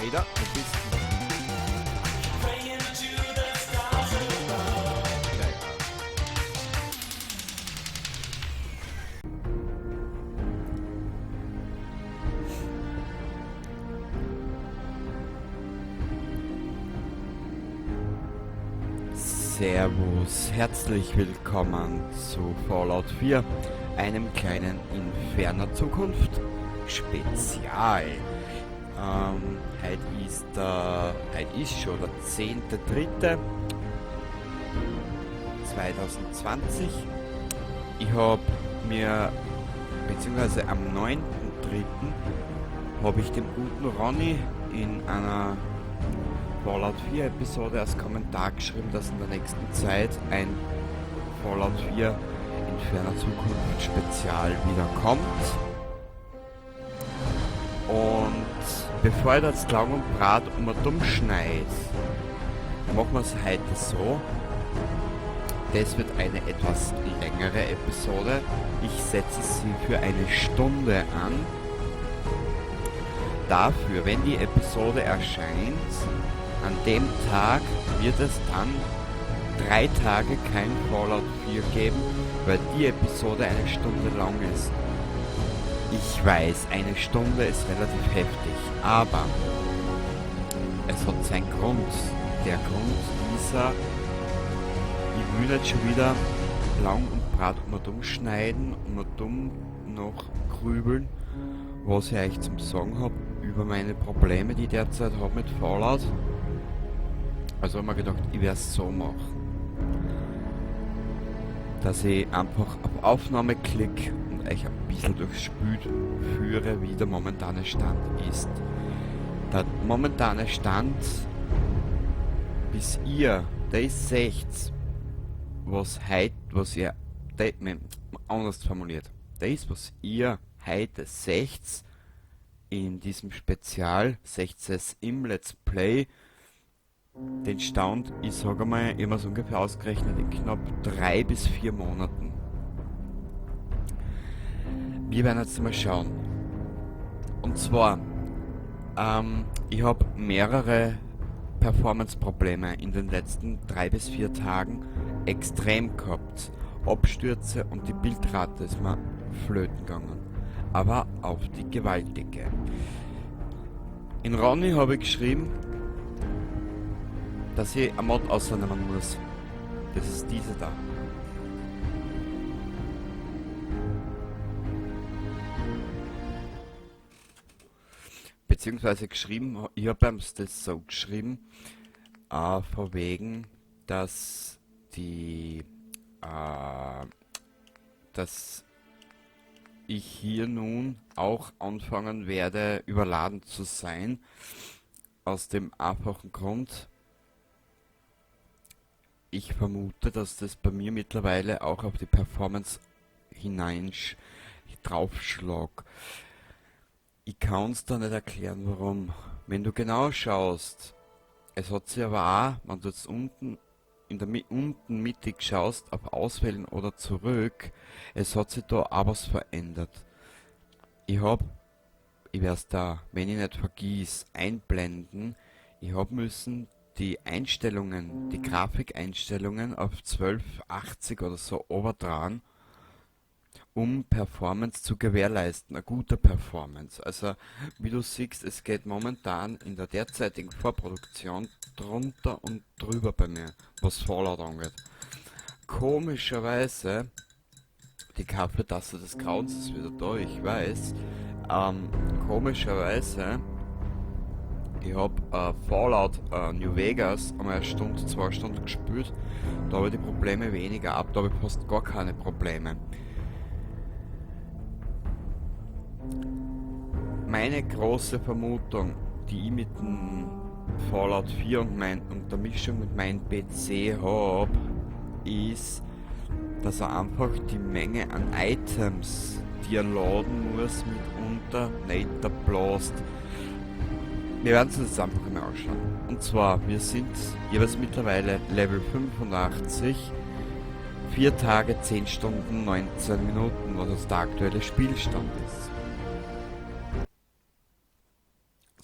Ada, wo bist du? Ja, egal. Servus, herzlich willkommen zu Fallout 4, einem kleinen in ferner Zukunft Spezial. Heute ist schon der 10.3.2020. Ich habe mir, beziehungsweise am 9.3. habe ich dem guten Ronny in einer Fallout 4 Episode als Kommentar geschrieben, dass in der nächsten Zeit ein Fallout 4 in ferner Zukunft Spezial wieder kommt. Und bevor ich das lang und brat dumm schneid, machen wir es heute so. Das wird eine etwas längere Episode. Ich setze sie für eine Stunde an. Dafür, wenn die Episode erscheint, an dem Tag wird es dann 3 Tage kein Fallout 4 geben, weil die Episode eine Stunde lang ist. Ich weiß, eine Stunde ist relativ heftig, aber es hat seinen Grund. Der Grund dieser, ich will nicht schon wieder lang und brat dumm schneiden und dumm noch grübeln, was ich euch zum Sagen habe über meine Probleme, die ich derzeit habe mit Fallout. Also habe ich mir gedacht, ich werde es so machen, dass ich einfach auf Aufnahme klicke und euch ein bisschen durchs Spiel führe, wie der momentane Stand ist. Der momentane Stand, bis ihr das seht, was ihr, anders formuliert, das, was ihr heute seht, in diesem Spezial, seht es im Let's Play, den Stand, ich sage mal, immer so ungefähr ausgerechnet in knapp 3 bis 4 Monaten. Wir werden jetzt mal schauen. Und zwar, ich habe mehrere Performance-Probleme in den letzten 3 bis 4 Tagen extrem gehabt. Abstürze und die Bildrate ist mir flöten gegangen. Aber auf die gewaltige. In Ronny habe ich geschrieben, dass ich ein Mod ausnehmen muss. Das ist diese da. Beziehungsweise geschrieben, ich habe ihm das so geschrieben, von wegen, dass dass ich hier nun auch anfangen werde, überladen zu sein. Aus dem einfachen Grund, ich vermute, dass das bei mir mittlerweile auch auf die Performance draufschlag. Ich kann es da nicht erklären, warum. Wenn du genau schaust, es hat sich aber auch, wenn du jetzt unten unten mittig schaust, auf Auswählen oder zurück, es hat sich da auch was verändert. Ich werde es da, wenn ich nicht vergiss, einblenden. Ich habe müssen die Einstellungen, die Grafikeinstellungen auf 1280 oder so overtragen, um Performance zu gewährleisten, eine gute Performance. Also, wie du siehst, es geht momentan in der derzeitigen Vorproduktion drunter und drüber bei mir, was Fallout angeht. Komischerweise, die Kaffeetasse des Grauens ist wieder da, ich weiß. Komischerweise, ich habe Fallout New Vegas einmal eine Stunde, 2 Stunden gespielt. Da habe ich die Probleme weniger ab, da habe ich fast gar keine Probleme. Meine große Vermutung, die ich mit dem Fallout 4 und der Mischung mit meinem PC habe, ist, dass er einfach die Menge an Items, die er laden muss, mitunter nicht erblasst. Wir werden uns das einfach mal anschauen. Und zwar, wir sind jeweils mittlerweile Level 85, 4 Tage, 10 Stunden, 19 Minuten, was jetzt der aktuelle Spielstand ist.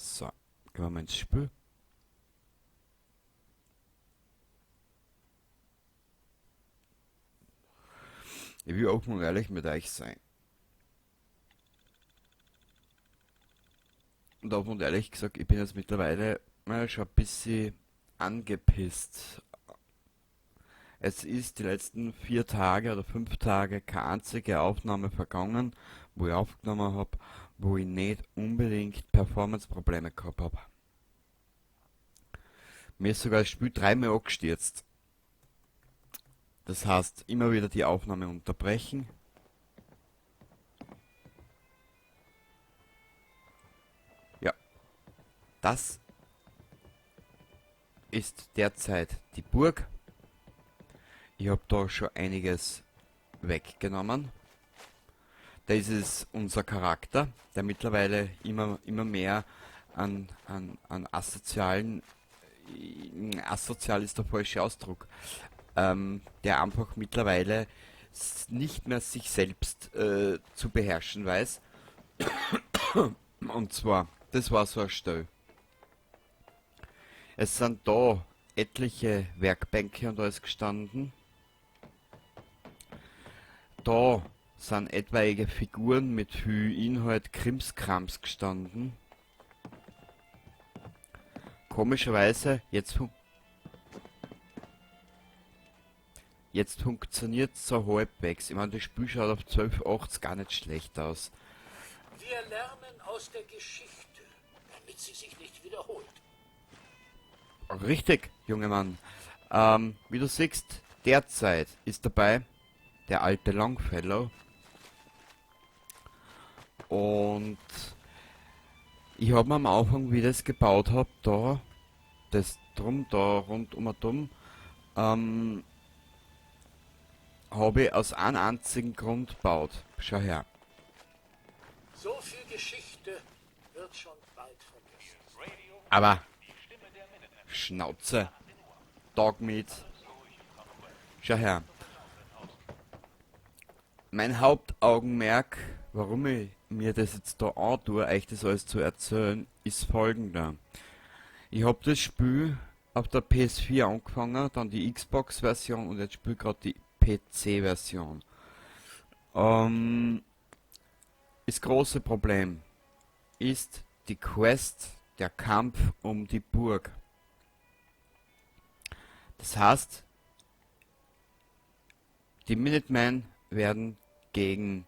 So, Gehen wir mal ins Spiel. Ich will auch mal ehrlich mit euch sein. Und auch und ehrlich gesagt, ich bin jetzt mittlerweile schon ein bisschen angepisst. Es ist die letzten 4 Tage oder 5 Tage keine einzige Aufnahme vergangen, wo ich aufgenommen habe, wo ich nicht unbedingt Performance-Probleme gehabt habe. Mir ist sogar das Spiel 3-mal angestürzt. Das heißt, immer wieder die Aufnahme unterbrechen. Ja, das ist derzeit die Burg. Ich habe da schon einiges weggenommen. Das ist unser Charakter, der mittlerweile immer mehr an asozial ist der falsche Ausdruck, der einfach mittlerweile nicht mehr sich selbst zu beherrschen weiß. Und zwar, das war so ein Stell. Es sind da etliche Werkbänke und alles gestanden. Da sind etwaige Figuren mit viel Inhalt Krimskrams gestanden. Komischerweise, jetzt funktioniert es so halbwegs. Ich meine, das Spiel schaut auf 1280 gar nicht schlecht aus. Wir lernen aus der Geschichte, damit sie sich nicht wiederholt. Richtig, junger Mann. Wie du siehst, derzeit ist dabei der alte Longfellow. Und ich habe mir am Anfang, wie ich das gebaut habe, da rundum, habe ich aus einem einzigen Grund gebaut. Schau her. So viel Geschichte wird schon bald vergessen. Aber Schnauze. Dogmeat. Schau her. Mein Hauptaugenmerk, warum ich mir das jetzt da antue, euch das alles zu erzählen, ist folgender. Ich habe das Spiel auf der PS4 angefangen, dann die Xbox-Version und jetzt spiele ich gerade die PC-Version. Das große Problem ist die Quest, der Kampf um die Burg. Das heißt, die Minutemen werden gegen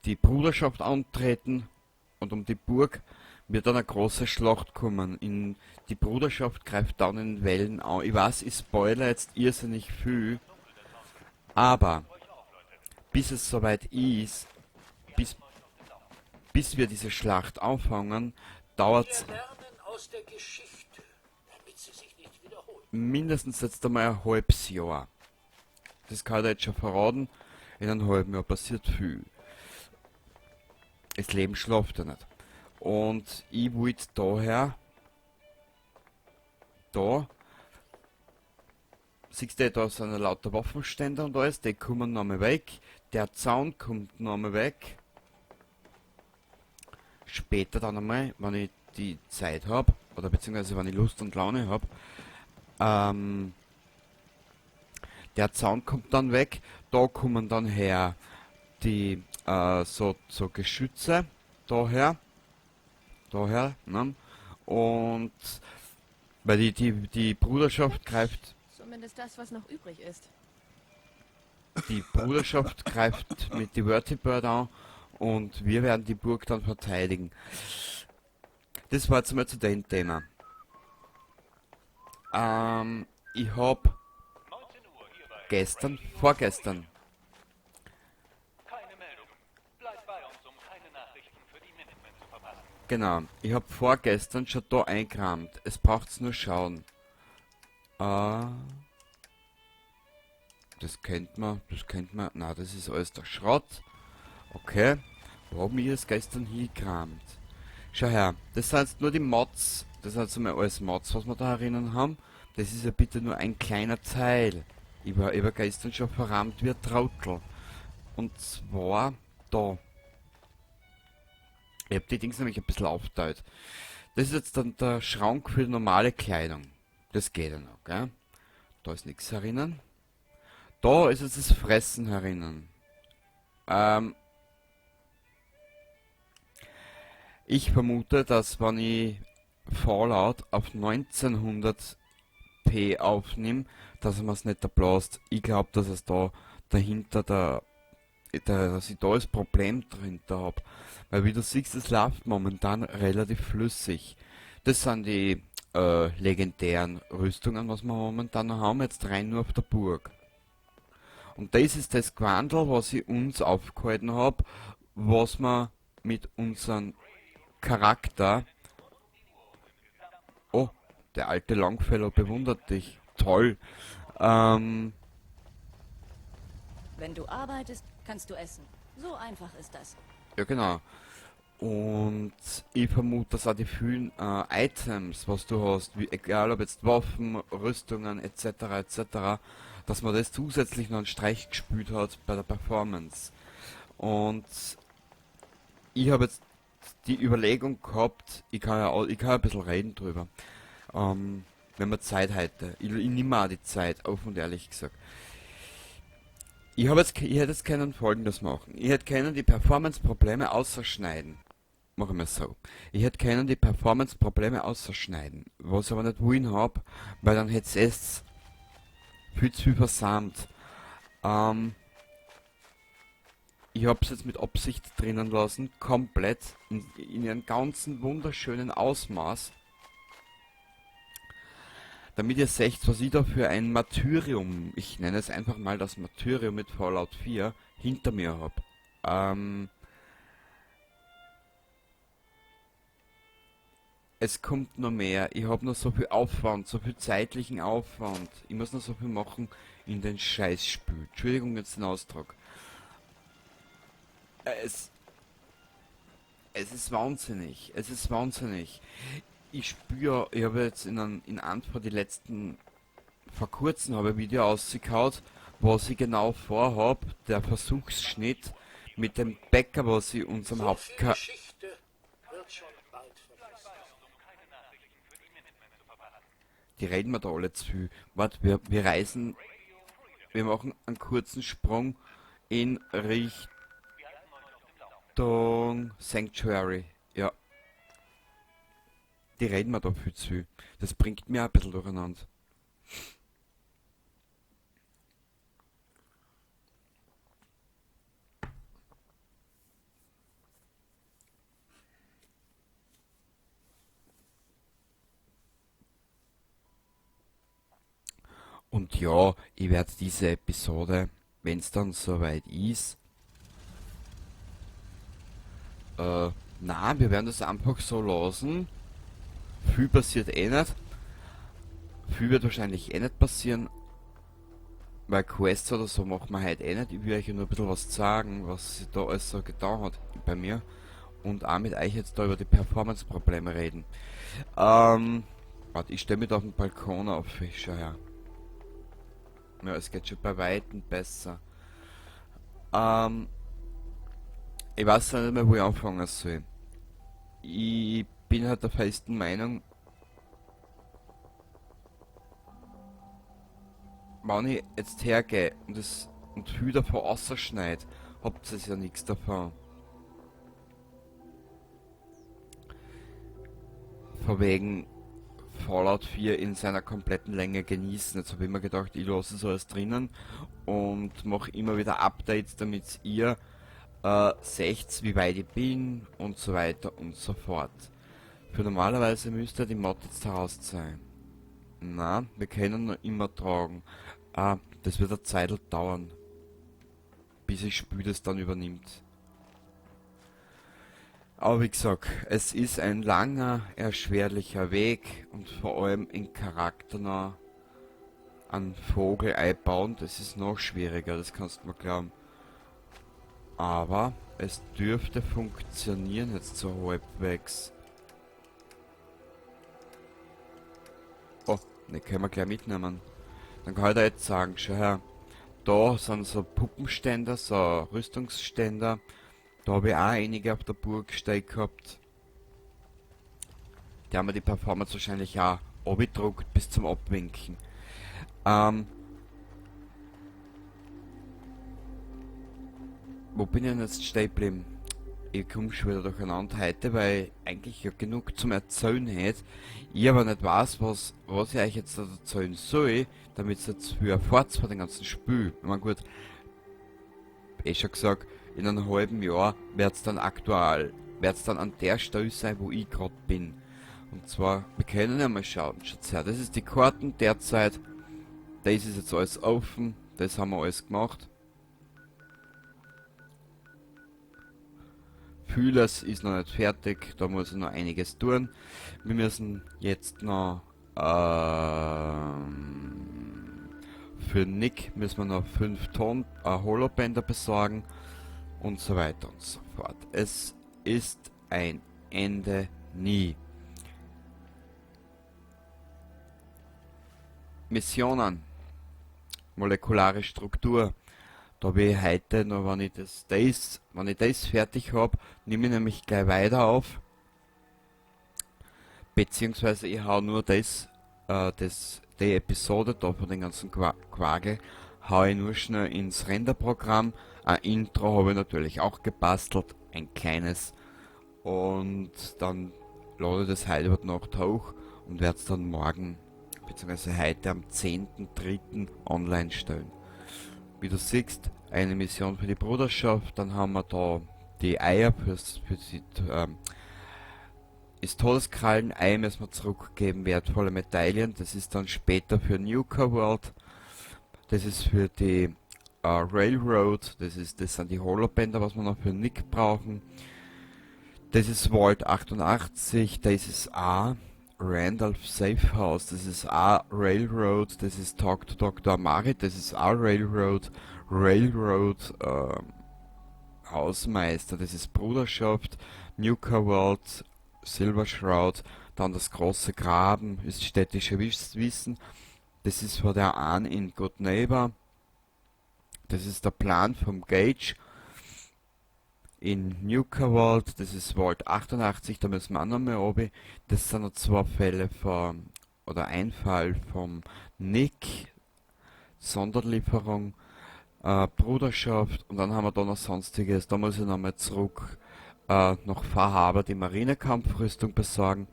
die Bruderschaft antreten und um die Burg wird dann eine große Schlacht kommen. Die Bruderschaft greift dann in Wellen an. Ich weiß, ich spoilere jetzt irrsinnig viel, aber bis es soweit ist, bis wir diese Schlacht anfangen, dauert es Wir lernen aus der Geschichte, damit sie sich nicht wiederholt. mindestens jetzt einmal ein halbes Jahr. Das kann ich jetzt schon verraten. In einem halben Jahr passiert viel. Das Leben schlaft ja nicht. Und ich wollte daher, siehst du, da sind lauter Waffenstände und alles, die kommen nochmal weg. Der Zaun kommt nochmal weg. Später dann einmal, wenn ich die Zeit habe, oder beziehungsweise wenn ich Lust und Laune habe, der Zaun kommt dann weg. Da kommen dann her die so Geschütze daher, ne? Und weil die Bruderschaft greift, Zumindest das, was noch übrig ist. mit die Vertibird an und wir werden die Burg dann verteidigen. Das war jetzt mal zu dem Thema. Ich habe vorgestern, Keine Meldung. Bleib bei uns, um keine Nachrichten für die Minutemen zu verpassen. genau, ich habe vorgestern schon da eingerahmt. Es braucht's nur schauen. Das kennt man, na, das ist alles der Schrott. Okay, wo haben wir das gestern hingekramt? Schau her, das sind jetzt nur die Mods, das sind jetzt mal alles Mods, was wir da herinnen haben. Das ist ja bitte nur ein kleiner Teil. Ich war gestern schon verrammt wie ein Trottel. Und zwar da. Ich hab die Dings nämlich ein bisschen aufgeteilt. Das ist jetzt dann der Schrank für normale Kleidung. Das geht ja noch, gell? Da ist nichts herinnen. Da ist jetzt das Fressen herinnen. Ähm, ich vermute, dass wenn ich Fallout auf 1900p aufnehme, dass man es nicht erblasst. Ich glaube, dass es da dahinter dass ich da das Problem dahinter habe. Weil wie du siehst, es läuft momentan relativ flüssig. Das sind die legendären Rüstungen, was wir momentan noch haben, jetzt rein nur auf der Burg. Und das ist das Quandl, was ich uns aufgehalten habe, was wir mit unserem Charakter... Oh, der alte Longfellow bewundert dich. Toll. Ähm, Wenn du arbeitest, kannst du essen. So einfach ist das. ja genau. Und ich vermute, dass auch die vielen Items, was du hast, wie, egal ob jetzt Waffen, Rüstungen etc. etc., dass man das zusätzlich noch einen Streich gespielt hat bei der Performance. Und ich habe jetzt die Überlegung gehabt, ich kann ja ein bisschen reden drüber. Wenn man Zeit hätte. Ich nehme auch die Zeit, offen und ehrlich gesagt. Ich hätte jetzt können Folgendes machen. Ich hätte können die Performance-Probleme ausschneiden. Machen wir es so. Ich hätte können die Performance-Probleme ausschneiden. Was ich aber nicht wollen hab, weil dann hätte es viel zu viel versammelt. Ich habe es jetzt mit Absicht drinnen lassen, komplett in einem ganzen wunderschönen Ausmaß, damit ihr seht, was ich da für ein Martyrium, ich nenne es einfach mal das Martyrium mit Fallout 4, hinter mir habe. Es kommt noch mehr. Ich habe noch so viel Aufwand, so viel zeitlichen Aufwand. Ich muss noch so viel machen in den Scheißspiel. Entschuldigung jetzt den Ausdruck. Es, es ist wahnsinnig. Es ist wahnsinnig. Ich spüre, ich habe jetzt in einem von die letzten, vor kurzem habe ich ein Video ausgekaut, was ich genau vorhab, der Versuchsschnitt mit dem Bäcker, was ich unserem So viel Geschichte wird schon bald vergessen. Die reden wir da alle zu viel. Warte, wir reisen, wir machen einen kurzen Sprung in Richtung Sanctuary. Ja, die reden wir da viel zu viel. Das bringt mir ein bisschen durcheinander. Und ja, ich werde diese Episode, wenn es dann soweit ist, na, wir werden das einfach so lassen. Viel passiert eh nicht. Viel wird wahrscheinlich eh nicht passieren, weil Quests oder so machen wir heute eh nicht. Ich will euch ja nur ein bisschen was sagen, was sich da alles so getan hat bei mir. Und auch mit euch jetzt da über die Performance-Probleme reden. Warte, ich stelle mich da auf den Balkon auf, schau her. Ja, es geht schon bei Weitem besser. Ich weiß nicht mehr, wo ich anfangen soll. Ich bin halt der festen Meinung, wenn ich jetzt hergehe und viel davon ausschneide, habt ihr ja nichts davon. Von wegen Fallout 4 in seiner kompletten Länge genießen. Jetzt habe ich mir gedacht, ich lasse es alles drinnen und mache immer wieder Updates, damit ihr seht, wie weit ich bin und so weiter und so fort. Für normalerweise müsste die Mod jetzt heraus sein. Na, wir können noch immer tragen. Das wird eine Zeit dauern, bis ich Spiel das dann übernimmt. Aber wie gesagt, es ist ein langer, erschwerlicher Weg und vor allem in Charakter noch einen Vogel einbauen, das ist noch schwieriger, das kannst du mir glauben. Aber es dürfte funktionieren jetzt so halbwegs. Oh, ne, können wir gleich mitnehmen. Dann kann ich da jetzt sagen, schau her, da sind so Puppenständer, so Rüstungsständer. Da habe ich auch einige auf der Burg stehen gehabt. die haben wir die Performance wahrscheinlich auch abgedruckt bis zum Abwinken. Wo bin ich denn jetzt stehen geblieben? Ich komme schon wieder durcheinander heute, weil ich eigentlich ja genug zum Erzählen hätte. Ich aber nicht weiß, was ich euch jetzt da erzählen soll, damit es jetzt für erfahrt bei dem ganzen Spiel. Ich meine, gut, schon gesagt, in einem halben Jahr wird es dann aktuell, wird es dann an der Stelle sein, wo ich gerade bin. Und zwar, wir können ja mal schauen, schaut's her, das ist die Karten derzeit, das ist jetzt alles offen, das haben wir alles gemacht. Vieles ist noch nicht fertig, da muss ich noch einiges tun. Wir müssen jetzt noch für Nick müssen wir noch 5 Tonnen Holobänder besorgen und so weiter und so fort. Es ist ein Ende nie. Missionen, molekulare Struktur. Da will ich heute noch, wenn ich das fertig habe, nehme ich nämlich gleich weiter auf. Beziehungsweise ich hau nur die Episode da von den ganzen Quagel, hau ich nur schnell ins Renderprogramm. Ein Intro habe ich natürlich auch gebastelt, ein kleines. Und dann lade ich das heute über die Nacht hoch und werde es dann morgen, beziehungsweise heute am 10.3. online stellen. Wie du siehst, eine Mission für die Bruderschaft, dann haben wir da die Eier für das Todeskrallen-Ei müssen wir zurückgeben, wertvolle Medaillen, das ist dann später für Nuka World, das ist für die Railroad, das sind die Holobänder, was wir noch für Nick brauchen, das ist Vault 88, das ist A, Randolph Safe House, das ist A, Railroad, das ist Talk to Dr. Amari, das ist A, Railroad, Hausmeister, das ist Bruderschaft, Nuka World, Silver Shroud, dann das große Graben, ist städtische Wissen, das ist von der An in Good Neighbor, das ist der Plan vom Gage in Nuka World, das ist Vault 88, da müssen wir auch noch mal oben, das sind noch 2 Fälle oder ein Fall vom Nick, Sonderlieferung, Bruderschaft und dann haben wir da noch sonstiges, da muss ich nochmal zurück nach Fahrhaber die Marinekampfrüstung besorgen,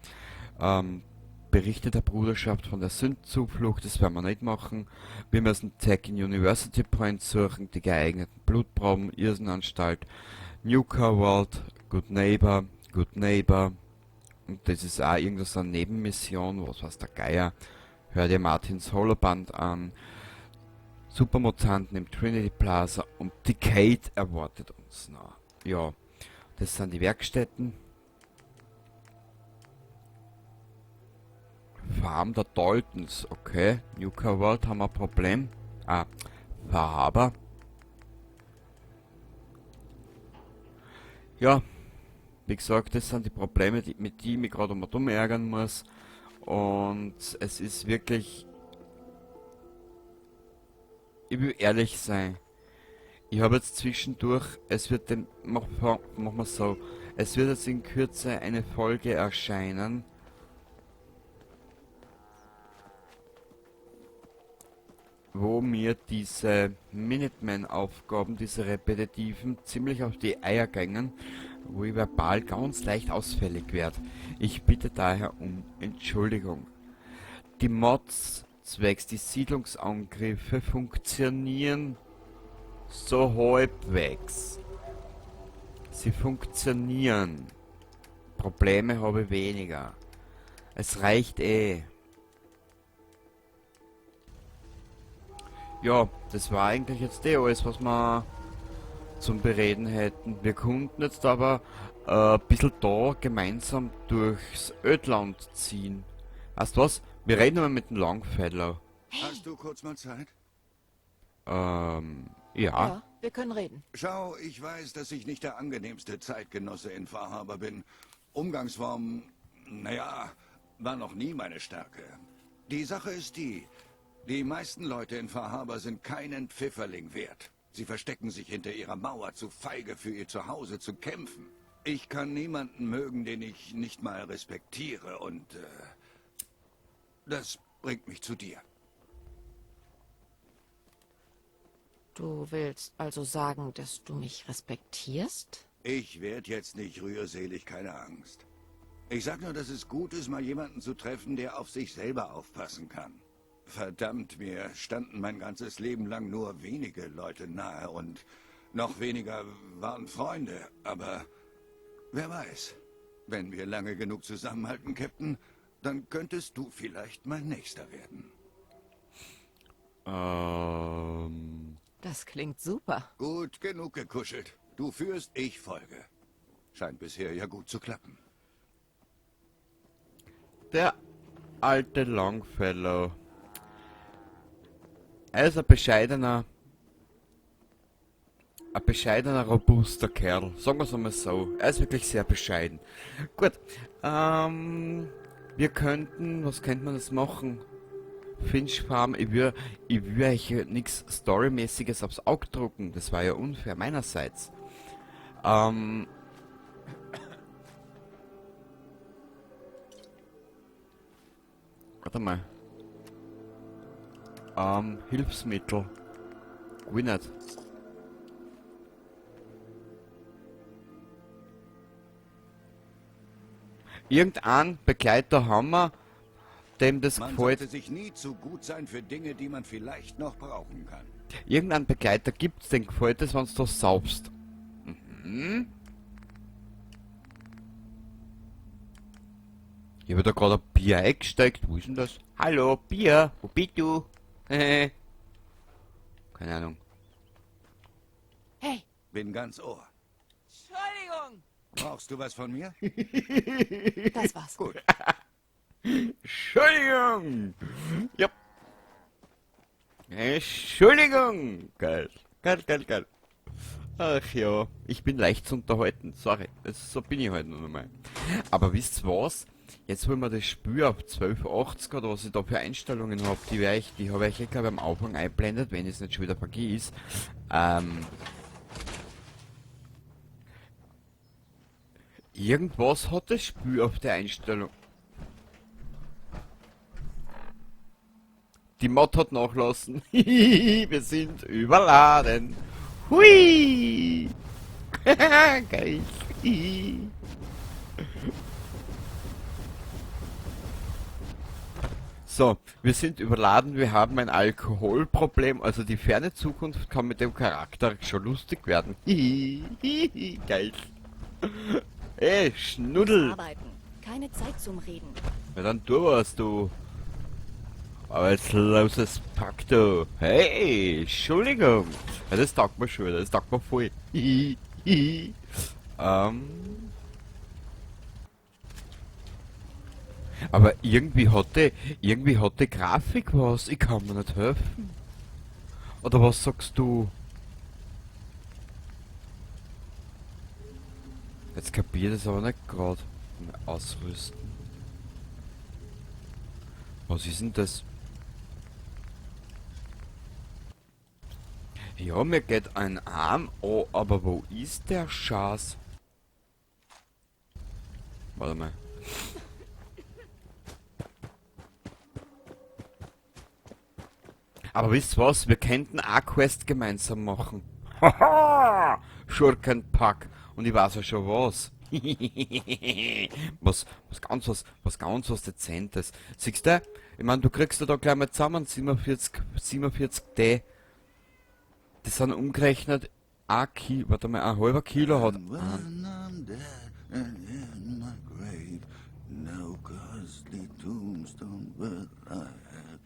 Berichte der Bruderschaft von der Synth-Zuflucht, das werden wir nicht machen, wir müssen Tech in University Point suchen, die geeigneten Blutproben, Irrenanstalt, Nuka World, Good Neighbor, und das ist auch irgendwas eine Nebenmission, was weiß der Geier, hör dir Martins Holoband an, Supermutanten im Trinity Plaza und Decade erwartet uns noch. Ja, das sind die Werkstätten. Farm der Daltons, okay. Nuka World haben wir ein Problem. Verhaber. Ja, wie gesagt, das sind die Probleme, mit die ich mich gerade dumm ärgern muss. Und es ist wirklich... Ich will ehrlich sein. Ich habe jetzt zwischendurch, es wird machen wir so, es wird jetzt in Kürze eine Folge erscheinen, wo mir diese Minuteman-Aufgaben, diese repetitiven, ziemlich auf die Eier gängen, wo ich verbal ganz leicht ausfällig werde. Ich bitte daher um Entschuldigung. Die Mods zwecks die Siedlungsangriffe funktionieren so halbwegs. Sie funktionieren. Probleme habe ich weniger. Es reicht eh. Ja, das war eigentlich jetzt alles, was wir zum Bereden hätten. Wir konnten jetzt aber ein bisschen da gemeinsam durchs Ödland ziehen. Weißt du was? Wir reden mal mit dem Longfellow. Hast du kurz mal Zeit? Ja. Ja, wir können reden. Schau, ich weiß, dass ich nicht der angenehmste Zeitgenosse in Fahrhaber bin. Umgangsformen, naja, war noch nie meine Stärke. Die Sache ist die meisten Leute in Fahrhaber sind keinen Pfifferling wert. Sie verstecken sich hinter ihrer Mauer, zu feige für ihr Zuhause zu kämpfen. Ich kann niemanden mögen, den ich nicht mal respektiere und das bringt mich zu dir. Du willst also sagen, dass du mich respektierst? Ich werd jetzt nicht rührselig, keine Angst. Ich sag nur, dass es gut ist, mal jemanden zu treffen, der auf sich selber aufpassen kann. Verdammt, mir standen mein ganzes Leben lang nur wenige Leute nahe und noch weniger waren Freunde, aber wer weiß. Wenn wir lange genug zusammenhalten, Captain, dann könntest du vielleicht mein Nächster werden. Das klingt super. Gut, genug gekuschelt. Du führst, ich folge. Scheint bisher ja gut zu klappen. Der alte Longfellow. Er ist ein bescheidener, robuster Kerl. Sagen wir es einmal so. Er ist wirklich sehr bescheiden. Gut, wir könnten, was könnte man das machen? Finch Farm, ich würde euch nichts Storymäßiges aufs Auge drucken. Das war ja unfair meinerseits. Warte mal. Hilfsmittel. Gwyneth. Irgendein Begleiter haben wir, dem das Man gefällt. sollte sich nie zu gut sein für Dinge, die man vielleicht noch brauchen kann. Irgendeinen Begleiter gibt's, den gefällt es, wenn du saubst. Ich habe da gerade ein Bier eingesteigt. Wo ist denn das? Hallo, Bier. Wo bist du? Keine Ahnung. Hey, Bin ganz Ohr. Entschuldigung. Brauchst du was von mir? Das war's. Gut. Entschuldigung. Ja. Entschuldigung. Geil. Geil. Ach ja, ich bin leicht zu unterhalten. Sorry, so bin ich halt nur mal. Aber wisst ihr was? Jetzt holen wir das Spiel auf 1280 oder was ich da für Einstellungen habe, die habe ich glaube am Anfang einblendet, wenn ich es nicht schon wieder vergiss. Irgendwas hat das Spiel auf der Einstellung. Die Mod hat nachlassen. Wir sind überladen. Hui! Geil. So, wir sind überladen, wir haben ein Alkoholproblem, also die ferne Zukunft kann mit dem Charakter schon lustig werden. Geil. Ey, Schnuddel! Arbeiten. Keine Zeit zum Reden. Na dann tu was, du. Arbeitsloses Pack, du. Hey, Entschuldigung. Ja, das taugt mir schon, das taugt mir voll. Aber irgendwie hat die Grafik was. Ich kann mir nicht helfen. Oder was sagst du? Jetzt kapiert es aber nicht gerade. Ausrüsten. Was ist denn das? Ja, mir geht ein Arm. Oh, aber wo ist der Schatz? Warte mal. Aber wisst was? Wir könnten eine Quest gemeinsam machen. Haha! Schurkenpack. Und ich weiß ja schon was. was ganz was Dezentes. Siehst du? Ich meine, du kriegst ja da gleich mal zusammen 47 D. Das sind umgerechnet ein halber Kilo hat. When I'm dead and in my grave, no ghostly tombstone will I have.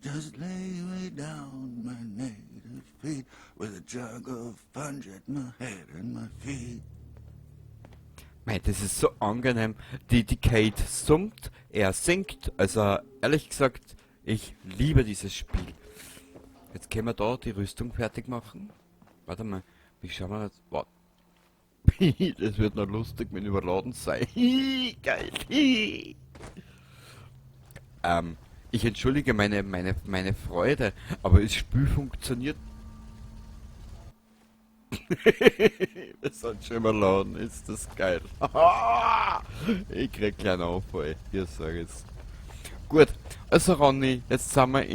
Just lay me down my native feet with a jug of punch at my head and my feet. Mei, das ist so angenehm. Die Kate summt, er singt. Also ehrlich gesagt, ich liebe dieses Spiel. Jetzt können wir da die Rüstung fertig machen. Warte mal, wie schauen wir jetzt? Warte. Das wird noch lustig, wenn überladen sei. Geil. Ich entschuldige meine Freude, aber das Spiel funktioniert. Wir sind schon überladen, ist das geil. Ich krieg kleinen Anfall, hier sag ich's. Gut, also Ronny, jetzt sind wir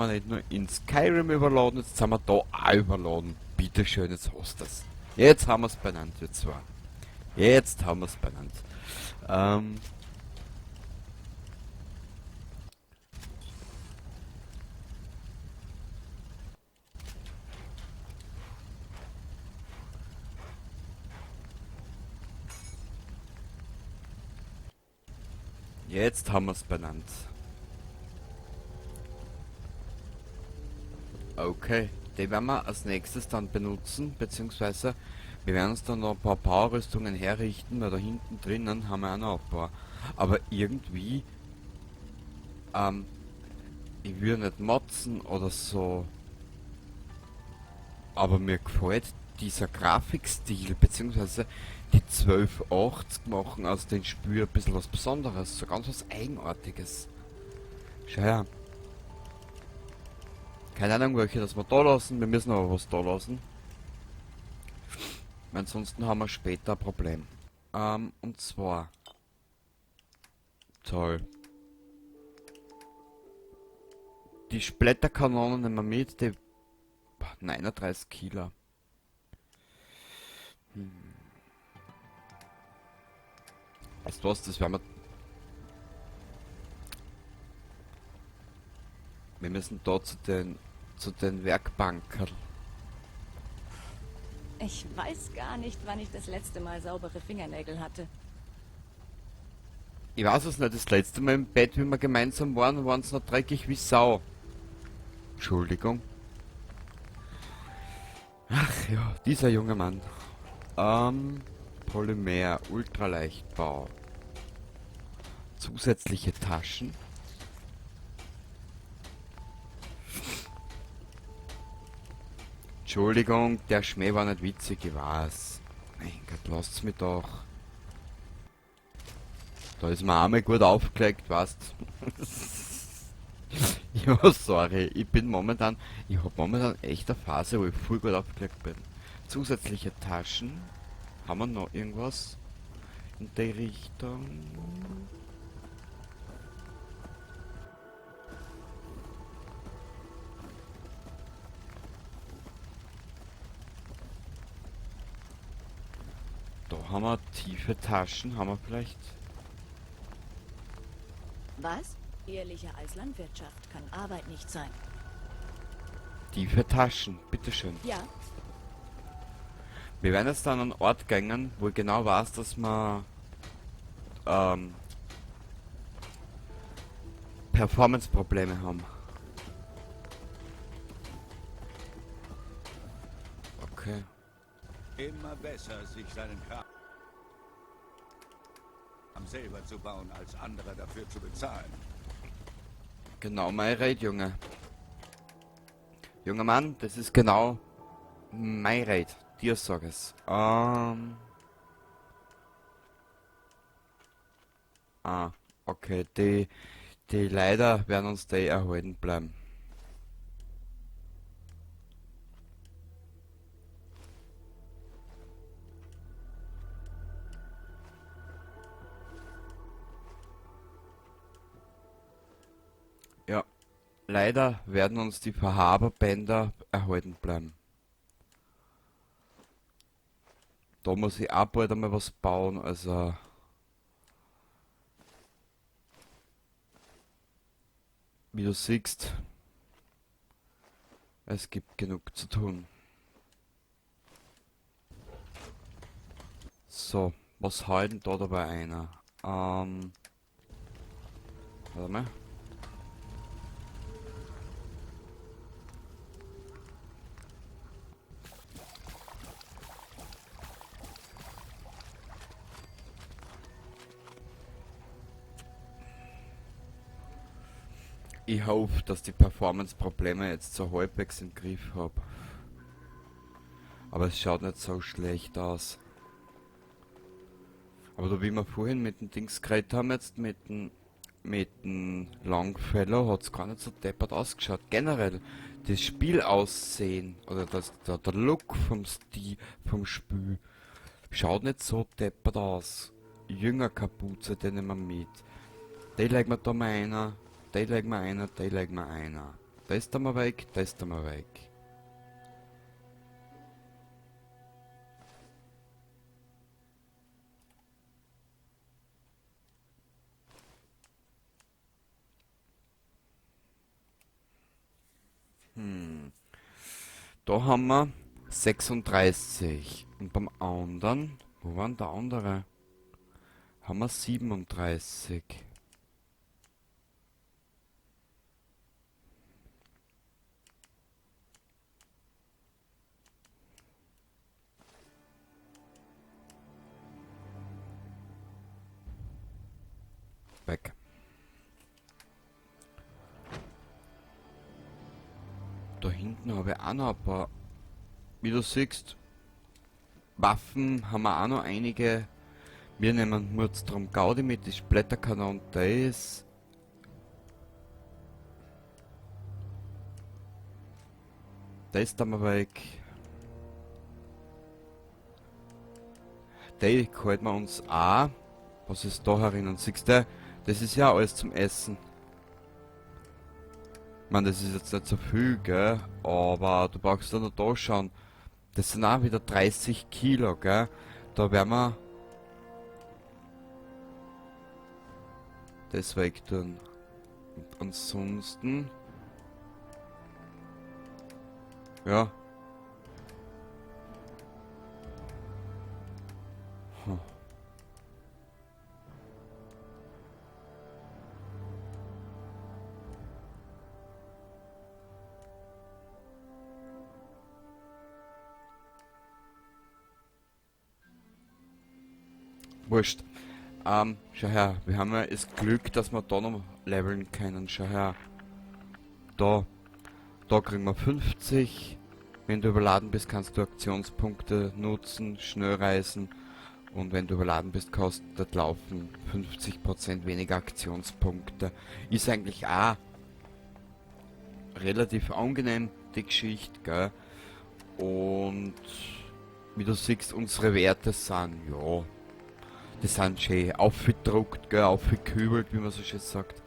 nicht nur in Skyrim überladen, jetzt sind wir da auch überladen. Bitteschön, jetzt hast du's. Jetzt haben wir's benannt, wir zwei. Jetzt haben wir's benannt. Jetzt haben wir's benannt. Okay, die werden wir als nächstes dann benutzen, beziehungsweise wir werden uns dann noch ein paar Powerrüstungen herrichten, weil da hinten drinnen haben wir auch noch ein paar. Aber irgendwie, ich würde nicht motzen oder so, aber mir gefällt dieser Grafikstil, beziehungsweise die 1280 machen aus dem Spiel ein bisschen was Besonderes, so ganz was Eigenartiges. Schau her. Keine Ahnung, welche das wir da lassen, wir müssen aber was da lassen. Ansonsten haben wir später ein Problem. Und zwar... Toll. Die Splitterkanonen nehmen wir mit, die... 39 Kilo. Weißt du was, das werden wir... Wir müssen da zu den Werkbankern. Ich weiß gar nicht, wann ich das letzte Mal saubere Fingernägel hatte. Ich weiß es nicht, das letzte Mal im Bett, wie wir gemeinsam waren es noch dreckig wie Sau. Entschuldigung. Ach ja, dieser junge Mann. Polymer, Ultraleichtbau. Zusätzliche Taschen. Entschuldigung, der Schmäh war nicht witzig, ich weiß. Mein Gott, lasst's mich doch. Da ist mir einmal gut aufgelegt, weißt. Ja, sorry, ich hab momentan echt eine Phase, wo ich voll gut aufgelegt bin. Zusätzliche Taschen. Haben wir noch irgendwas in der Richtung? Da haben wir tiefe Taschen, haben wir vielleicht? Was? Ehrlicher als Landwirtschaft kann Arbeit nicht sein. Tiefe Taschen, bitteschön. Ja, Wir werden jetzt dann an einen Ort gehen, wo ich genau weiß, dass wir Performance-Probleme haben. Okay. Immer besser, sich seinen Kram selber zu bauen, als andere dafür zu bezahlen. Genau mein Raid, Junge. Junger Mann, das ist genau mein Raid. Dir sag es. Okay, die leider werden uns die erhalten bleiben. Ja, leider werden uns die Verhaberbänder erhalten bleiben. Da muss ich auch bald einmal was bauen, also... Wie du siehst, es gibt genug zu tun. So, was halten da dabei einer? Warte mal. Ich hoffe, dass die Performance-Probleme jetzt so halbwegs im Griff habe. Aber es schaut nicht so schlecht aus. Aber da wie wir vorhin mit den Dings geredet haben, jetzt mit dem Longfellow, hat es gar nicht so deppert ausgeschaut. Generell, das Spiel aussehen oder der Look vom Stil, vom Spiel schaut nicht so deppert aus. Jünger Kapuze, den nehmen wir mit. Den legen wir da mal einer, den legen wir einer, den legen wir einer. Da ist er mal weg, da ist er mal weg. Da haben wir 36. Und beim anderen, wo war denn der andere? Haben wir 37. Weg. Da hinten habe ich auch noch ein paar. Wie du siehst, Waffen haben wir auch noch einige. Wir nehmen Mordstrom Gaudi mit, die Splitterkanone, das. Der ist da mal weg. Der halten wir uns auch. Was ist da herinnen? Siehst du, das ist ja alles zum Essen. Ich meine, das ist jetzt nicht so viel, gell? Aber du brauchst ja noch da schauen. Das sind auch wieder 30 Kilo, gell? Da werden wir das weg tun. Und ansonsten... Ja. Hm. Wurscht. Schau her, wir haben ja das Glück, dass wir da noch leveln können. Schau her. Da kriegen wir 50. Wenn du überladen bist, kannst du Aktionspunkte nutzen, schnell reisen. Und wenn du überladen bist, kostet Laufen 50% weniger Aktionspunkte. Ist eigentlich auch relativ angenehm, die Geschichte, gell? Und wie du siehst, unsere Werte sind, ja, die sind schön aufgedruckt, gell, aufgekübelt, wie man so schön sagt.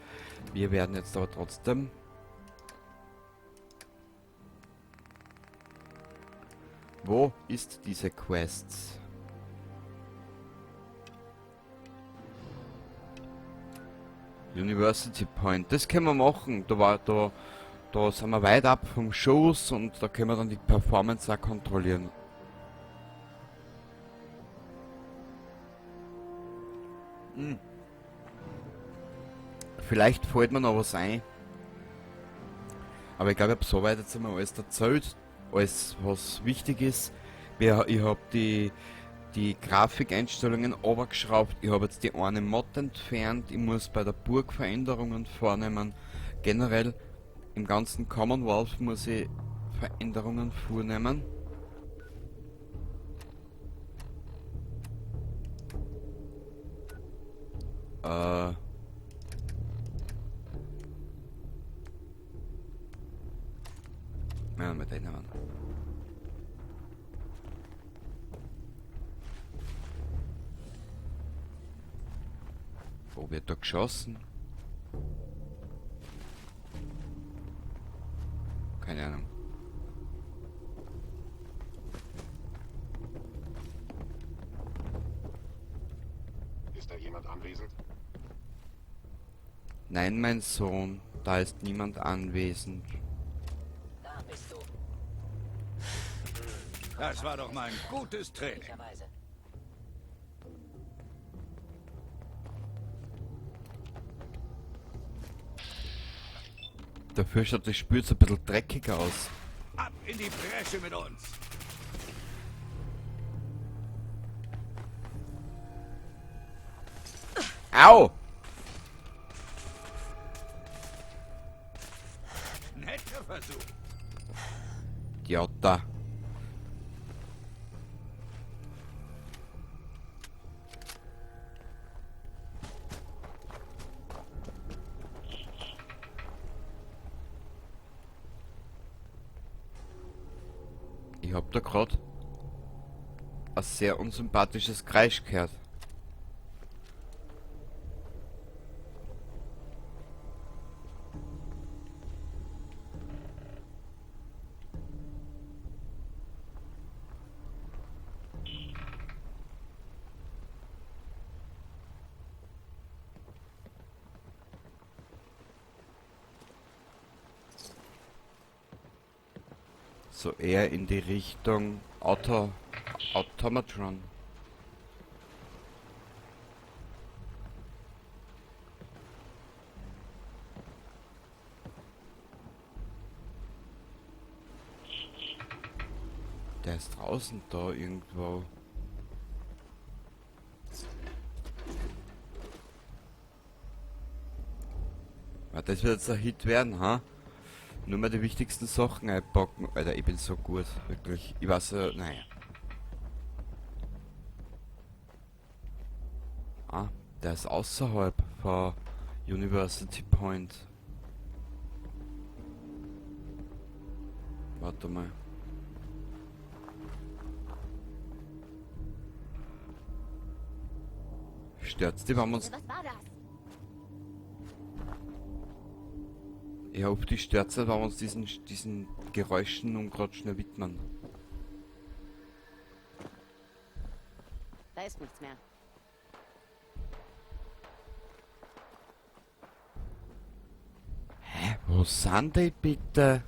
Wir werden jetzt aber trotzdem wo ist diese Quests? University Point, das können wir machen. Da sind wir weit ab vom Schuss und da können wir dann die Performance auch kontrollieren. Vielleicht fällt mir noch was ein. Aber ich glaube, ich habe soweit jetzt einmal alles erzählt. Alles, was wichtig ist. Ich habe die Grafikeinstellungen runtergeschraubt. Ich habe jetzt die eine Mod entfernt. Ich muss bei der Burg Veränderungen vornehmen. Generell im ganzen Commonwealth muss ich Veränderungen vornehmen. Ja, mit denen. Wo wird da geschossen? Keine Ahnung. Ist da jemand anwesend? Nein, mein Sohn, da ist niemand anwesend. Da bist du. Das war doch mal ein gutes Training. Möglicherweise. Dafür schaut das Spiel so ein bisschen dreckig aus. Ab in die Bresche mit uns. Au! Netter Versuch. Idiota. hab da gerade ein sehr unsympathisches Geräusch gehört. So eher in die Richtung Automatron. Der ist draußen da irgendwo. Ja, das wird jetzt ein Hit werden, ha? Nur mal die wichtigsten Sachen einpacken. Alter, ich bin so gut, wirklich. Ich weiß ja, naja. Ah, der ist außerhalb von University Point. Warte mal. Stört's die, wenn wir uns... Was war das? Ich hoffe, die stört's nicht, wenn wir uns diesen Geräuschen nun gerade schnell widmen. Da ist nichts mehr. Hä? Wo sind die bitte?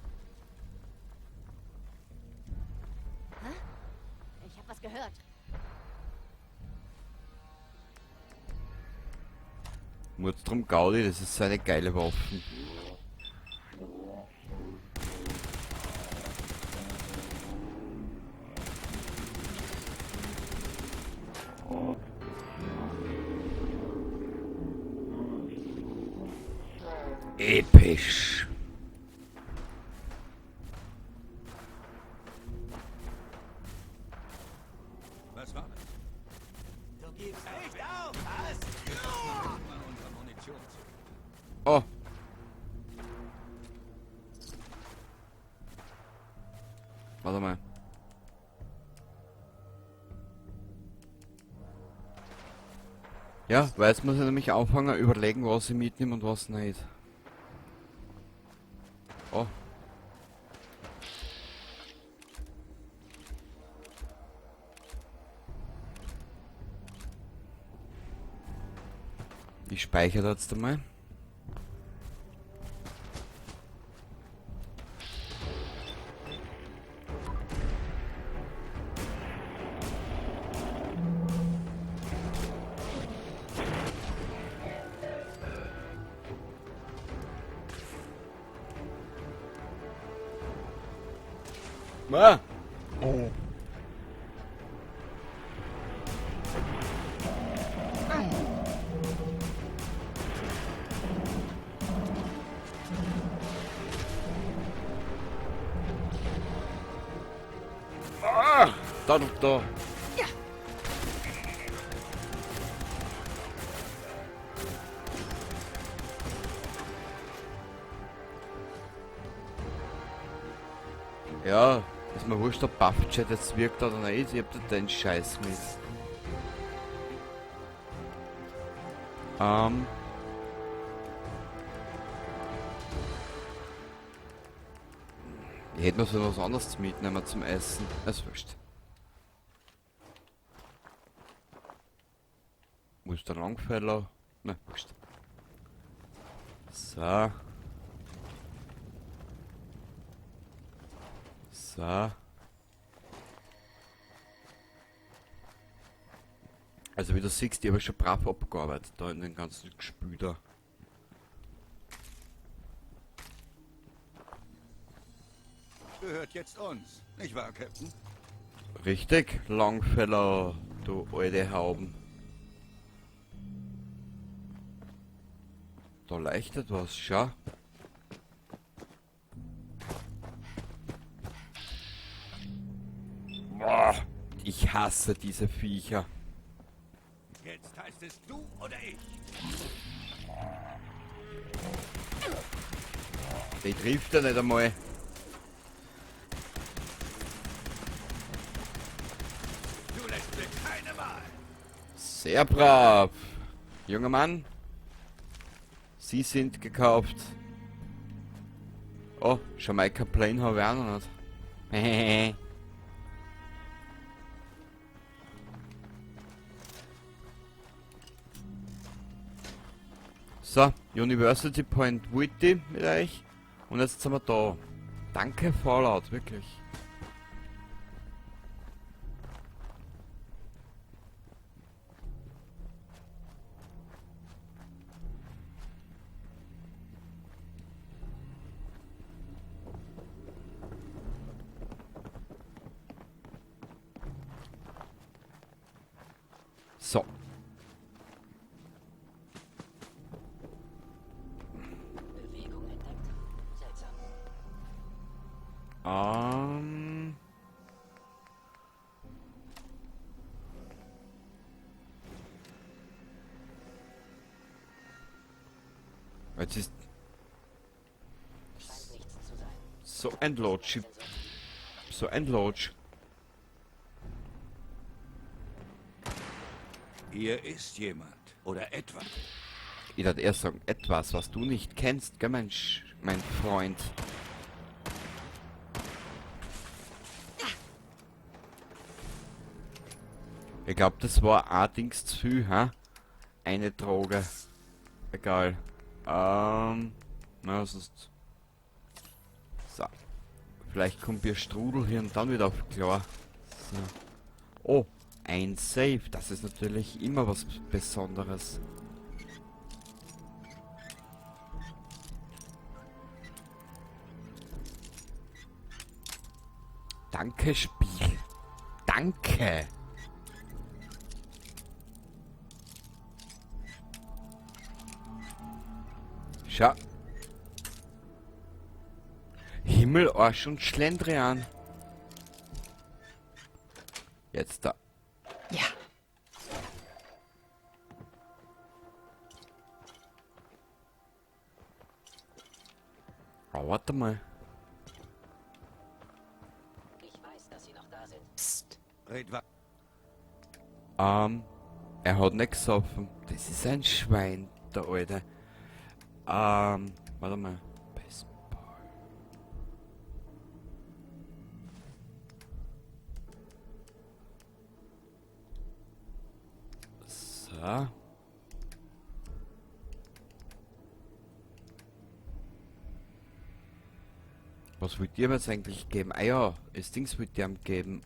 Ich habe was gehört. Mordstrom Gaudi, das ist so eine geile Waffe. Episch. Was war das? Du gibst echt auf, was? Mal unsere Munition zu. Oh. Warte mal. Ja, weil jetzt muss ich nämlich anfangen, überlegen, was ich mitnehme und was nicht. Oh. Ich speichere jetzt einmal. Ah. Ah, da noch da. Ja, ist mir wurscht, ob Buff-Chat jetzt wirkt oder nicht, ich hab da den Scheiß mit. Ich hätte noch so was anderes mitnehmen zum Essen. Ist wurscht. Wo ist der Langfeller? Ne, wurscht. So. So. Also wie du siehst, die habe ich schon brav abgearbeitet, da in den ganzen Gespül da. Gehört jetzt uns, nicht wahr, Captain? Richtig, Langfeller, du alte Hauben. Da leuchtet was, schau. Boah, ich hasse diese Viecher. Jetzt heißt es du oder ich. Die trifft ja nicht einmal. Sehr brav. Junger Mann. Sie sind gekauft. Oh, Jamaica Plain habe ich auch noch nicht. Hehehe. So, University Point Witty mit euch. Und jetzt sind wir da. Danke Fallout, wirklich. So. Bewegung entdeckt. Seltsam. Ähm. Jetzt ist Scheint nichts zu sein. so ein Lodge. So ein Lodge. Hier ist jemand. Oder etwas. Ich würde erst sagen, etwas, was du nicht kennst, gell, mein Freund. Ich glaube, das war ein Dings zu viel, ha? Eine Droge. Egal. Na, sonst. So. Vielleicht kommt ihr Strudel hier und dann wieder auf klar. So. Oh, ein Safe. Das ist natürlich immer was Besonderes. Danke, Spiel. Danke. Schau. Himmel, Arsch und Schlendrian. Jetzt da. Ja. Oh, warte mal. Ich weiß, dass sie noch da sind. Psst. Red wa Er hat nicht gesoffen. Das ist ein Schwein, der Alte. Warte mal. Baseball. So. Was wollt ihr mir jetzt eigentlich geben? Ah ja, das Dings wollt ihr ihm geben.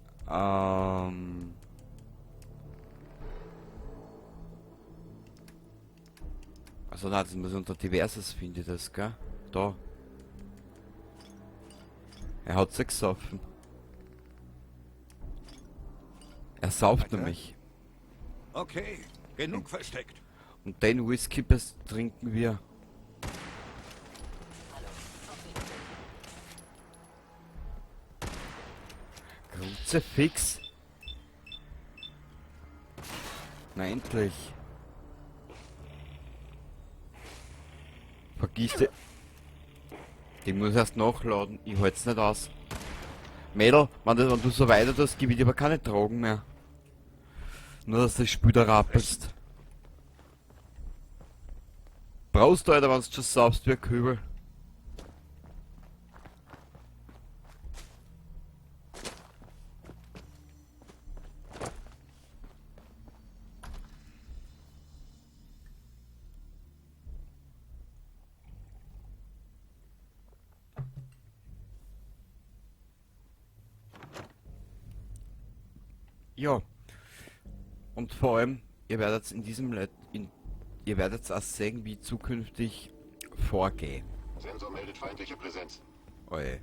Also nein, das muss unter Diverses finde ich das, gell? Da. Er hat sich gesoffen. Er sauft Weiter? nämlich. Okay, genug versteckt. Und den Whisky trinken wir. Kruzifix. Na endlich. Vergiss die. Die muss erst nachladen. Ich halt's nicht aus. Mädel, wenn du so weiter tust, gebe ich dir aber keine Drogen mehr. Nur dass das Spiel da rappelst. Brauchst du, Alter, wenn du schon saufst wie ein Kübel. Ja. Und vor allem, ihr werdet in diesem ihr werdet auch sehen, wie ich zukünftig vorgehe. Sensor meldet feindliche Präsenz. Oje.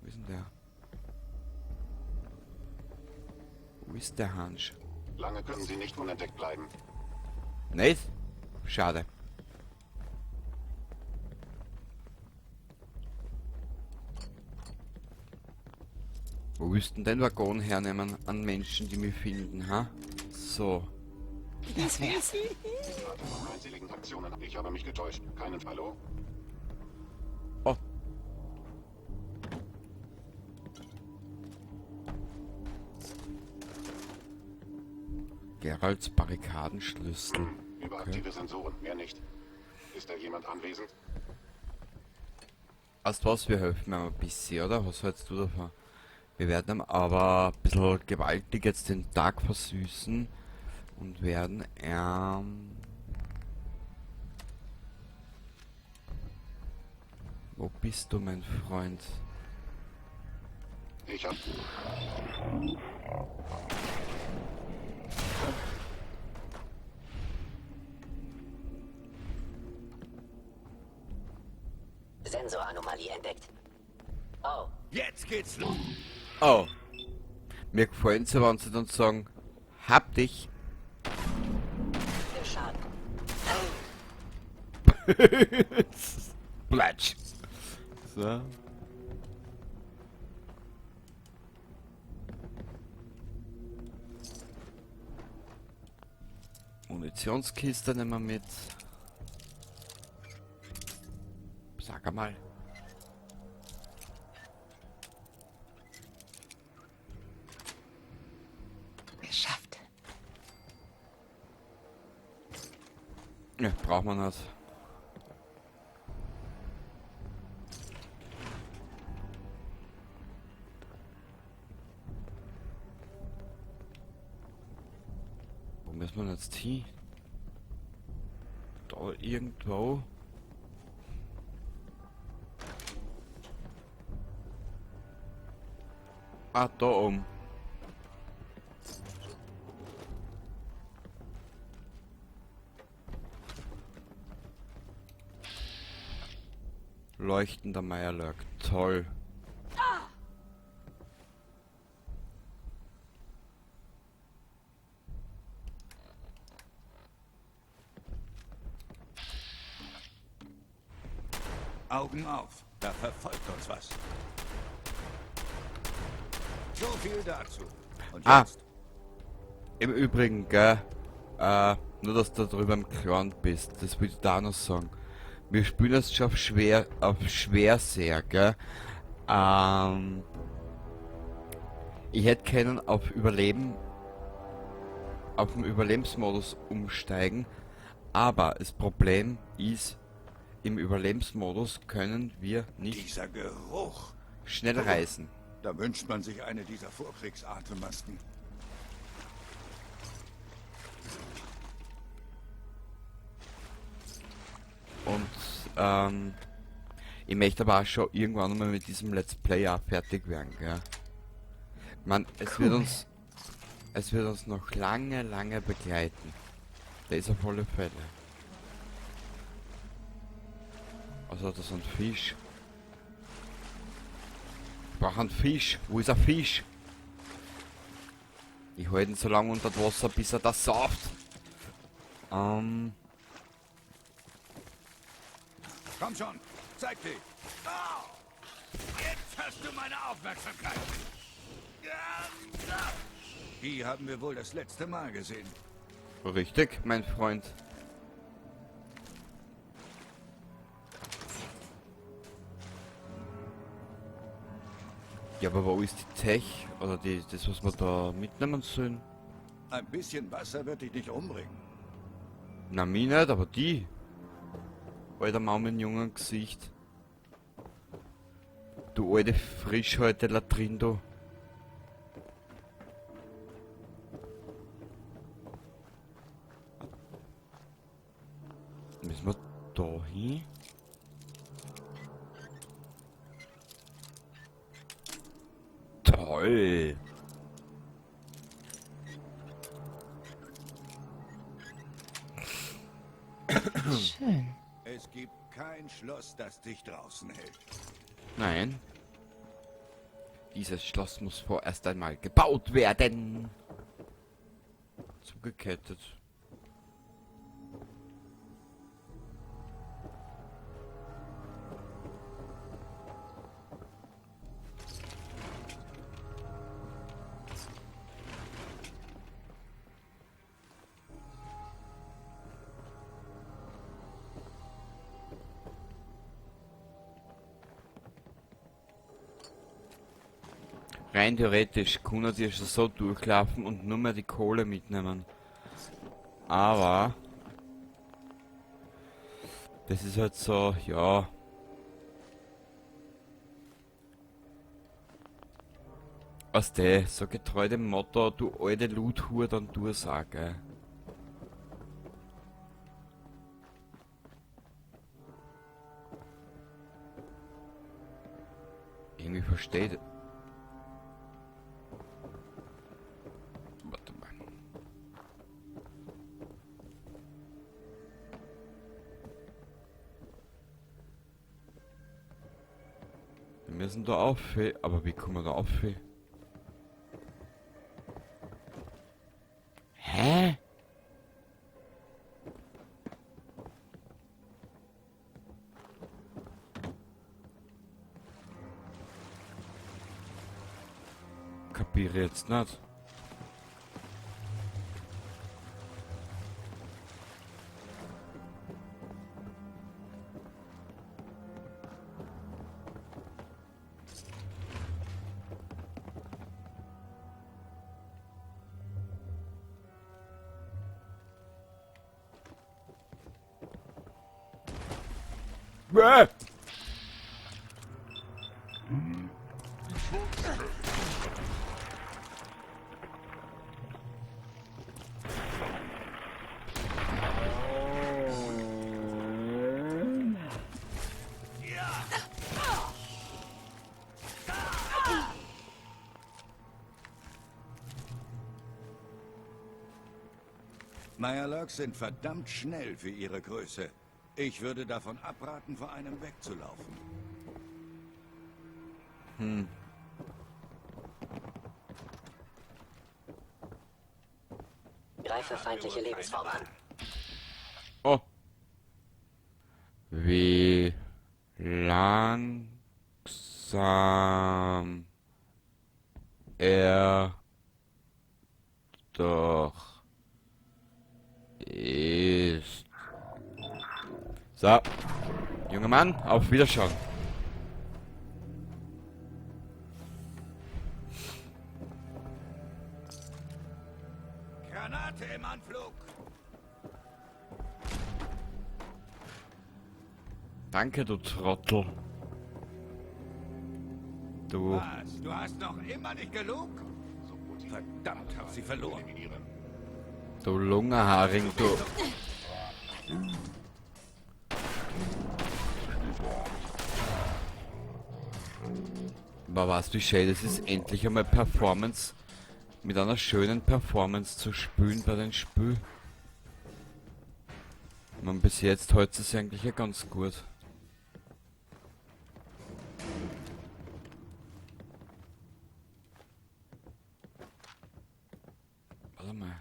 Wo ist denn der? Wo ist der Hansch? Lange können sie nicht unentdeckt bleiben. Nicht? Schade. Wo willst denn den Waggon hernehmen an Menschen, die mich finden, ha? So. Das wär's. Warte von feindseligen Aktionen. Ich habe mich getäuscht. Keinen Hallo? Oh. Als Barrikadenschlüssel. Überaktive Sensoren, mehr nicht. Ist da jemand anwesend? Weißt du was, wir helfen ihm ein bisschen, oder? Was hältst du davon? Wir werden ihm aber ein bisschen gewaltig jetzt den Tag versüßen und werden Wo bist du, mein Freund? Ich hab... Sensoranomalie entdeckt. Oh, Jetzt geht's los. Oh. Mir gefallen sie, wenn sie dann sagen, hab dich. der Schaden. Platsch. So. Munitionskiste nehmen wir mit. Sag einmal. Geschafft. Ja, braucht man nicht. Wo müssen wir jetzt hin? Da irgendwo. Ah, da oben. Leuchtender Meierlurk. Toll. Augen auf, da verfolgt uns was. So viel dazu. Und Ah. jetzt? Im Übrigen, gell, nur dass du darüber im Klaren bist, das will ich da noch sagen. Wir spielen jetzt schon auf Schwerseher, gell. Ich hätte können auf Überleben, auf den Überlebensmodus umsteigen, aber das Problem ist, im Überlebensmodus können wir nicht Dieser Geruch. schnell reisen. Da wünscht man sich eine dieser Vorkriegsatemmasken. Und ich möchte aber auch schon irgendwann mal mit diesem Let's Play auch fertig werden, gell? Man, es wird uns noch lange, lange begleiten. Das auf alle Fälle. Also das ist ein Fisch. Ich brauche einen Fisch. Wo ist ein Fisch? Ich halte ihn so lange unter das Wasser, bis er das sauft. Komm schon, zeig dich. Oh, jetzt hast du meine Aufmerksamkeit. Die haben wir wohl das letzte Mal gesehen. Richtig, mein Freund. Ja, aber wo ist die Tech? Oder das, was wir da mitnehmen sollen? Ein bisschen Wasser wird dich nicht umbringen. Na, mich nicht, aber die. Alter Mann mit jungen Gesicht. Du alte Frischhäute Latrin, du. Müssen wir da hin? Toll! Schön. Es gibt kein Schloss, das dich draußen hält. Nein. Dieses Schloss muss vorerst einmal gebaut werden. Zugekettet. Rein theoretisch können die schon so durchlaufen und nur mehr die Kohle mitnehmen. Aber das ist halt so, ja. Aus der, so getreu dem Motto, du alte Luthur, dann tu es auch, gell. Irgendwie versteht. Warte mal. Wir müssen da auf, aber wie kommen wir da auf? Hä? Kapiere jetzt nicht. Bäh! Mirelurks sind verdammt schnell für ihre Größe. Ich würde davon abraten, vor einem wegzulaufen. Greife feindliche Lebensform an. Oh. Wie langsam er doch ist. So. Junger Mann, auf Wiederschauen. Granate im Anflug! Danke, du Trottel. Du. Was? Du hast noch immer nicht genug? Verdammt, hab sie verloren. Du Lungenharing, du. Aber was, wie schön es ist, endlich einmal Performance mit einer schönen Performance zu spielen bei den Spiel. Man, bis jetzt hält es eigentlich ja ganz gut. Warte mal.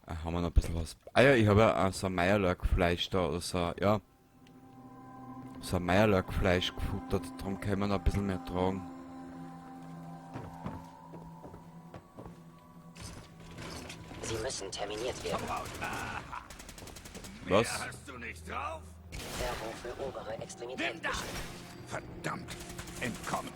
Haben wir noch ein bisschen was? Ah ja, ich habe ja so ein Mirelurk-Fleisch da, oder so, ja. So ein Mirelurk-Fleisch gefuttert, darum können wir noch ein bisschen mehr tragen. Sie müssen terminiert werden. Was? Mehr hast du nicht drauf? Werbung für obere Extremität. Nimm das! Verdammt! Entkommen!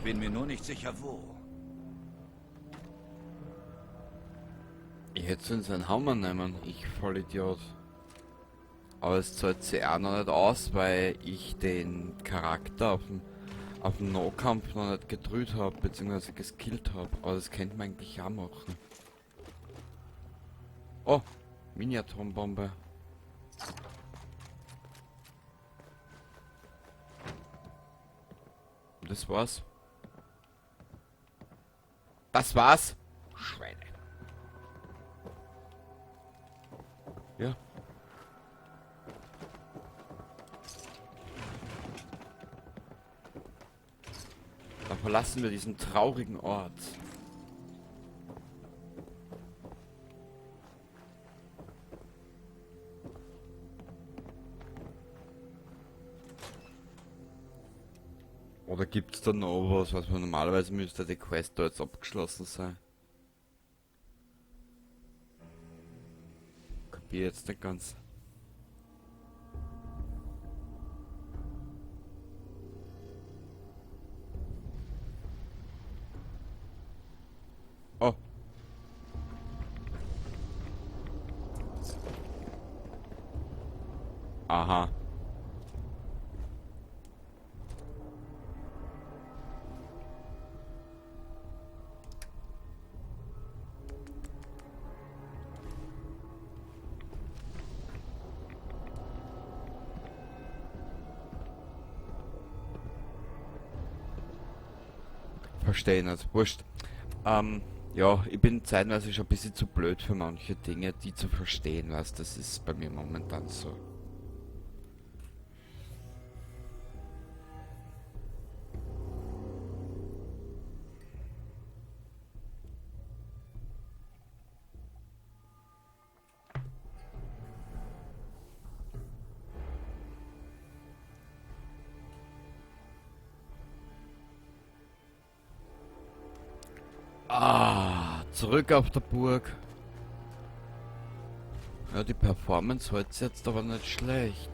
Bin mir nur nicht sicher, wo. Ich hätte so einen Hammer nehmen, ich Vollidiot. Aber es zahlt sich auch noch nicht aus, weil ich den Charakter auf dem Nahkampf noch nicht gedrückt habe, beziehungsweise geskillt habe. Aber das könnte man eigentlich auch machen. Oh, Mini-Atombombe. Das war's. Das war's. Schweine. Ja. Dann verlassen wir diesen traurigen Ort. Oder gibt's da noch was man normalerweise müsste die Quest da jetzt abgeschlossen sein? Kapier jetzt nicht ganz. Aha. Verstehe nicht. Wurscht. Ja, ich bin zeitweise schon ein bisschen zu blöd für manche Dinge, die zu verstehen, weißt, das ist bei mir momentan so. Zurück auf der Burg. Ja, die Performance heute ist jetzt aber nicht schlecht.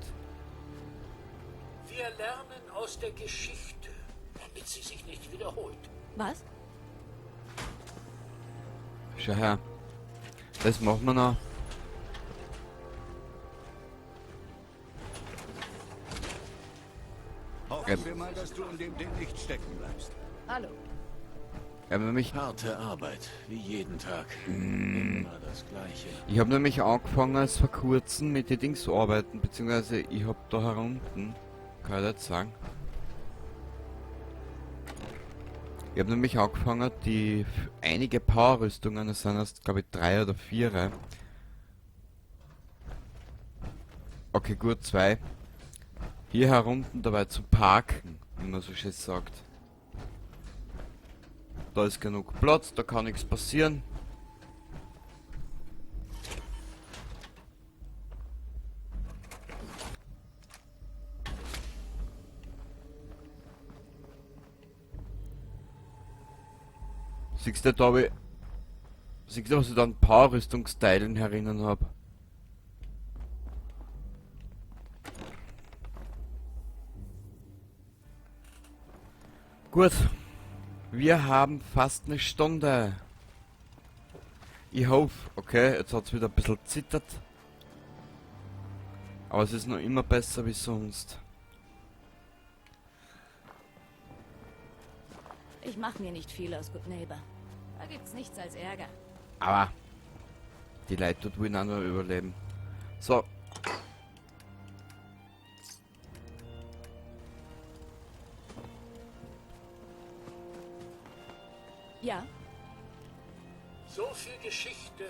Wir lernen aus der Geschichte, damit sie sich nicht wiederholt. Was? Schau her. Das machen wir noch. Hoffen wir mal, dass du in dem Ding nicht stecken bleibst. Hallo. Harte Arbeit, wie jeden Tag. Immer das Gleiche. Ich habe nämlich angefangen als vor kurzem mit den Dings zu arbeiten, beziehungsweise ich habe da herunten, kann ich jetzt sagen. Ich habe nämlich angefangen, die einige Power-Rüstungen, das sind erst glaube ich 3 oder 4. Okay, gut, 2. Hier herunten dabei zu parken, wie man so schön sagt. Da ist genug Platz, da kann nichts passieren. Siehst du, da habe ich... Siehst du, was ich da an Power-Rüstungsteilen herinnen habe? Gut. Wir haben fast eine Stunde. Ich hoffe, okay, jetzt hat es wieder ein bisschen zittert. Aber es ist noch immer besser wie sonst. Ich mache mir nicht viel aus Good Neighbor. Da gibt's nichts als Ärger. Aber die Leute dort wollen auch noch überleben. So. Ja, So viel Geschichte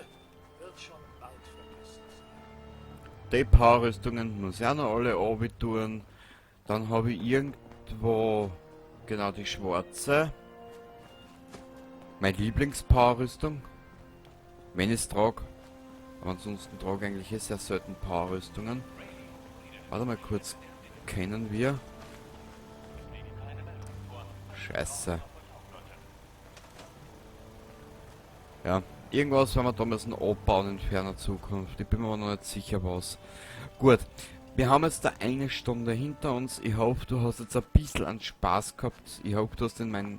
wird schon bald vergessen sein. Die Power-Rüstungen muss ich auch noch alle abtun. Dann habe ich irgendwo genau die schwarze. Meine Lieblings-Power-Rüstung. Wenn ich es trage. Aber ansonsten trage ich eigentlich sehr selten Power-Rüstungen. Warte mal kurz. Kennen wir? Scheiße. Ja, irgendwas werden wir da müssen abbauen in ferner Zukunft. Ich bin mir aber noch nicht sicher was. Gut, wir haben jetzt da eine Stunde hinter uns. Ich hoffe, du hast jetzt ein bisschen an Spaß gehabt. Ich hoffe, du hast in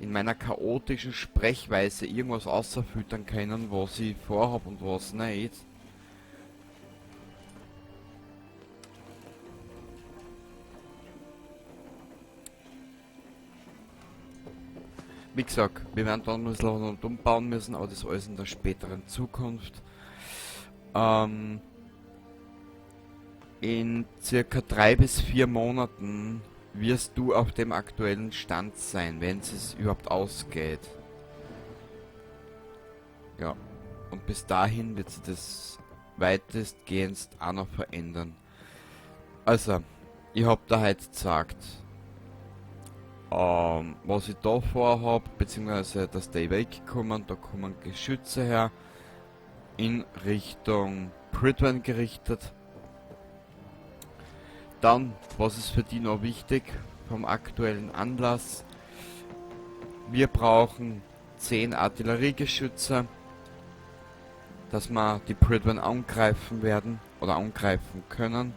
meiner chaotischen Sprechweise irgendwas außerfüttern können, was ich vorhab und was nicht. Wie gesagt, wir werden dann ein bisschen umbauen müssen, aber das alles in der späteren Zukunft. In circa 3 bis 4 Monaten wirst du auf dem aktuellen Stand sein, wenn es überhaupt ausgeht. Ja, und bis dahin wird sich das weitestgehend auch noch verändern. Also, ich hab da heute gesagt, was ich da vorhab, beziehungsweise dass die wegkommen, da kommen Geschütze her, in Richtung Pridwen gerichtet. Dann, was ist für die noch wichtig vom aktuellen Anlass? Wir brauchen 10 Artilleriegeschütze, dass wir die Pridwen angreifen werden oder angreifen können.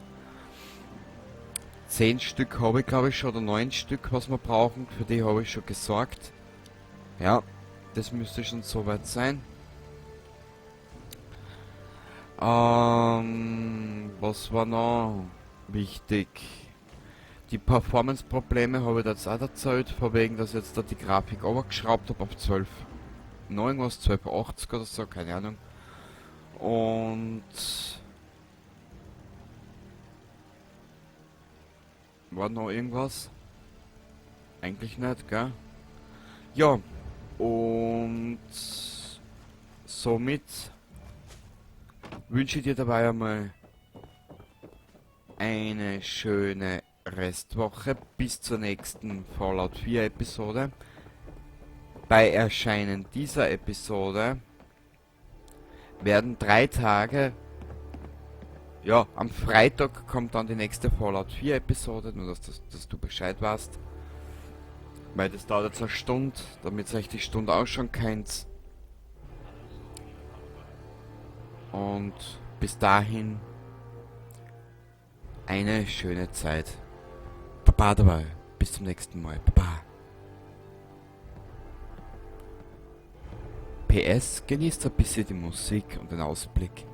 10 Stück habe ich glaube ich schon, oder 9 Stück, was wir brauchen, für die habe ich schon gesorgt. Ja, das müsste schon soweit sein. Was war noch wichtig? Die Performance-Probleme habe ich jetzt auch erzählt, von wegen, dass ich jetzt da die Grafik runtergeschraubt habe auf 12,9, irgendwas, 1280 oder so, keine Ahnung. Und war noch irgendwas? Eigentlich nicht, gell? Ja, und somit wünsche ich dir dabei einmal eine schöne Restwoche bis zur nächsten Fallout 4 Episode. Bei Erscheinen dieser Episode werden 3 Tage, ja, am Freitag kommt dann die nächste Fallout 4 Episode, nur dass du Bescheid weißt. Weil das dauert jetzt eine Stunde, damit ihr euch die Stunde auch schon kennt. Und bis dahin eine schöne Zeit. Baba dabei. Bis zum nächsten Mal. Baba. PS, genießt ein bisschen die Musik und den Ausblick.